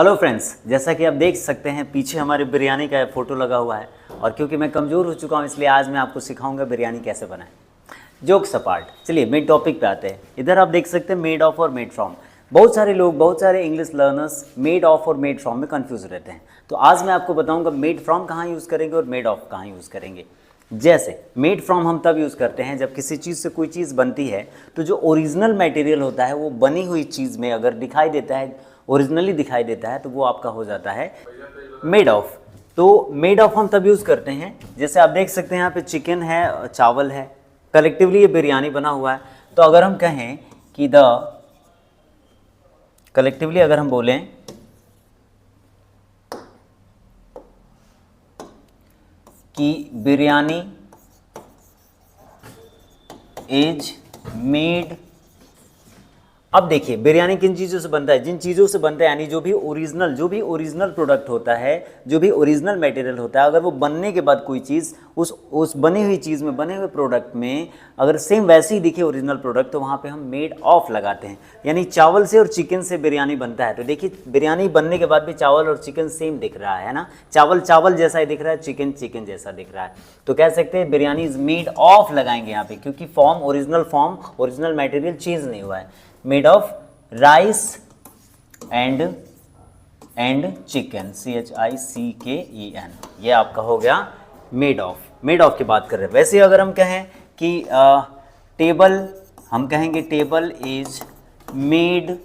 Hello friends, जैसा कि आप देख सकते हैं पीछे हमारे बिरयानी का फ़ोटो लगा हुआ है और क्योंकि मैं कमज़ोर हो चुका हूं इसलिए आज मैं आपको सिखाऊंगा बिरयानी कैसे बनाएं। जोक्स अपार्ट, चलिए मेन टॉपिक पे आते हैं। इधर आप देख सकते हैं मेड ऑफ और मेड फ्रॉम। बहुत सारे लोग, बहुत सारे इंग्लिश लर्नर्स मेड ऑफ और मेड फ्रॉम में कन्फ्यूज़ रहते हैं। तो आज मैं आपको बताऊँगा मेड फ्रॉम कहाँ यूज़ करेंगे और मेड ऑफ कहाँ यूज़ करेंगे। जैसे मेड फ्रॉम हम तब यूज़ करते हैं जब किसी चीज़ से कोई चीज़ बनती है तो जो ओरिजिनल मटेरियल होता है वो बनी हुई चीज़ में अगर दिखाई देता है, ओरिजिनली दिखाई देता है, तो वो आपका हो जाता है मेड ऑफ। तो मेड ऑफ हम तब यूज़ करते हैं, जैसे आप देख सकते हैं यहाँ पे चिकन है, चावल है, कलेक्टिवली ये बिरयानी बना हुआ है। तो अगर हम कहें कि कलेक्टिवली अगर हम बोलें कि बिरयानी इज मेड, अब देखिए बिरयानी किन चीज़ों से बनता है, जिन चीज़ों से बनता है, यानी जो भी ओरिजिनल प्रोडक्ट होता है, जो भी ओरिजिनल मटेरियल होता है, अगर वो बनने के बाद कोई चीज़ उस बनी हुई चीज़ में, बने हुए प्रोडक्ट में अगर सेम वैसे ही दिखे ओरिजिनल प्रोडक्ट, तो वहाँ पे हम मेड ऑफ लगाते हैं। यानी चावल से और चिकन से बिरयानी बनता है, तो देखिए बिरयानी बनने के बाद भी चावल और चिकन सेम दिख रहा है ना, चावल चावल जैसा ही दिख रहा है, चिकन चिकन जैसा दिख रहा है। तो कह सकते हैं बिरयानी इज मेड ऑफ लगाएंगे यहाँ पे, क्योंकि ओरिजिनल मटेरियल चेंज नहीं हुआ है। Made of rice and chicken, CHICKEN, ये आपका हो गया मेड ऑफ। मेड ऑफ की बात कर रहे हैं। वैसे अगर हम कहें कि टेबल, हम कहेंगे टेबल इज मेड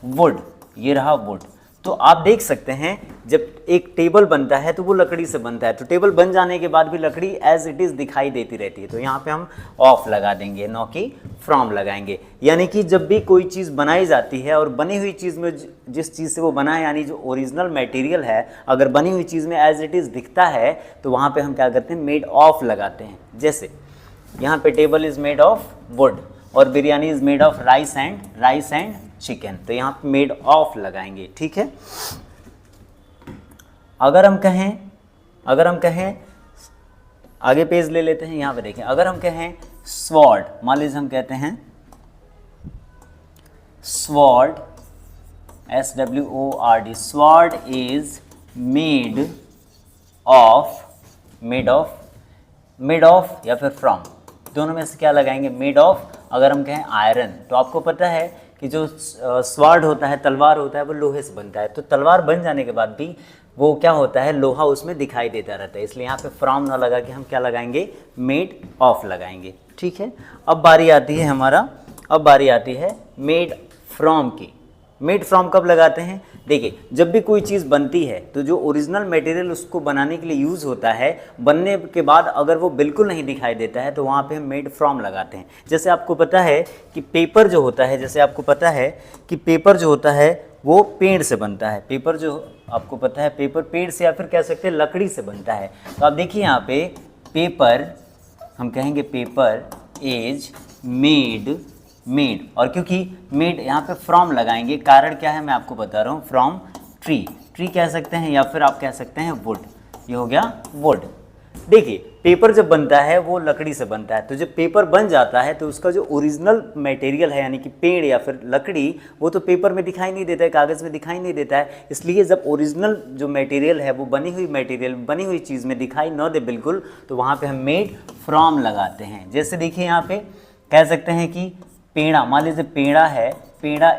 वुड, ये रहा वुड। तो आप देख सकते हैं जब एक टेबल बनता है तो वो लकड़ी से बनता है, तो टेबल बन जाने के बाद भी लकड़ी एज इट इज़ दिखाई देती रहती है, तो यहाँ पे हम ऑफ लगा देंगे, न कि फ्रॉम लगाएंगे। यानी कि जब भी कोई चीज़ बनाई जाती है और बनी हुई चीज़ में जिस चीज़ से वो बना है, यानी जो ओरिजिनल मटेरियल है, अगर बनी हुई चीज़ में एज इट इज़ दिखता है तो वहाँ पर हम क्या करते हैं, मेड ऑफ लगाते हैं। जैसे यहाँ पे table is made of wood और biryani is made of rice and chicken, तो यहाँ पे मेड ऑफ लगाएंगे। ठीक है। अगर हम कहें आगे पेज ले लेते हैं, यहाँ पे देखें, अगर हम कहें स्वॉर्ड, मान लीजिए हम कहते हैं sword, SWORD, sword is made of या फिर फ्रॉम, दोनों में से क्या लगाएंगे, मेड ऑफ। अगर हम कहें आयरन, तो आपको पता है कि जो स्वॉर्ड होता है, तलवार होता है, वो लोहे से बनता है, तो तलवार बन जाने के बाद भी वो क्या होता है, लोहा उसमें दिखाई देता रहता है, इसलिए यहाँ पे फ्रॉम ना लगा के हम क्या लगाएंगे, मेड ऑफ लगाएंगे। ठीक है। अब बारी आती है मेड फ्रॉम की। मेड फ्रॉम कब लगाते हैं, देखिए जब भी कोई चीज़ बनती है तो जो ओरिजिनल मटेरियल उसको बनाने के लिए यूज़ होता है, बनने के बाद अगर वो बिल्कुल नहीं दिखाई देता है तो वहाँ पे हम मेड फ्रॉम लगाते हैं। जैसे आपको पता है कि पेपर जो होता है, वो पेड़ से बनता है, पेपर पेड़ से या फिर कह सकते हैं लकड़ी से बनता है। तो आप देखिए यहाँ पे पेपर, हम कहेंगे पेपर इज मेड, और क्योंकि मेड यहाँ पे फ्रॉम लगाएंगे, कारण क्या है मैं आपको बता रहा हूँ, फ्रॉम ट्री कह सकते हैं या फिर आप कह सकते हैं वुड, ये हो गया वुड। देखिए पेपर जब बनता है वो लकड़ी से बनता है, तो जब पेपर बन जाता है तो उसका जो ओरिजिनल मटेरियल है, यानी कि पेड़ या फिर लकड़ी, वो तो पेपर में दिखाई नहीं देता है, कागज़ में दिखाई नहीं देता है। इसलिए जब ओरिजिनल जो मटेरियल है वो बनी हुई चीज़ में दिखाई न दे बिल्कुल, तो वहाँ पे हम मेड फ्रॉम लगाते हैं। जैसे देखिए यहाँ पे कह सकते हैं कि पेड़ा, मान लीजिए पेड़ा है, पेड़ा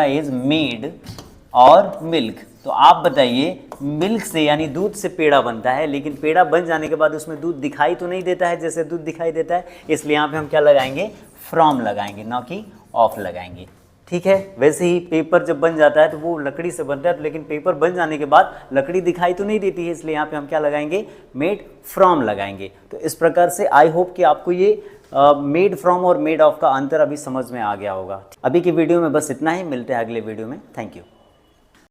इज मेड और मिल्क। तो आप बताइए मिल्क से यानी दूध से पेड़ा बनता है, लेकिन पेड़ा बन जाने के बाद उसमें दूध दिखाई तो नहीं देता है जैसे दूध दिखाई देता है, इसलिए यहाँ पे हम क्या लगाएंगे, फ्रॉम लगाएंगे, ना कि ऑफ लगाएंगे। ठीक है। वैसे ही पेपर जब बन जाता है तो वो लकड़ी से बनता है, लेकिन पेपर बन जाने के बाद लकड़ी दिखाई तो नहीं देती है, इसलिए यहाँ पे हम क्या लगाएंगे, मेड फ्रॉम लगाएंगे। तो इस प्रकार से आई होप कि आपको ये मेड फ्रॉम और मेड ऑफ का अंतर अभी समझ में आ गया होगा। अभी की वीडियो में बस इतना ही, मिलते हैं अगले वीडियो में। Thank you.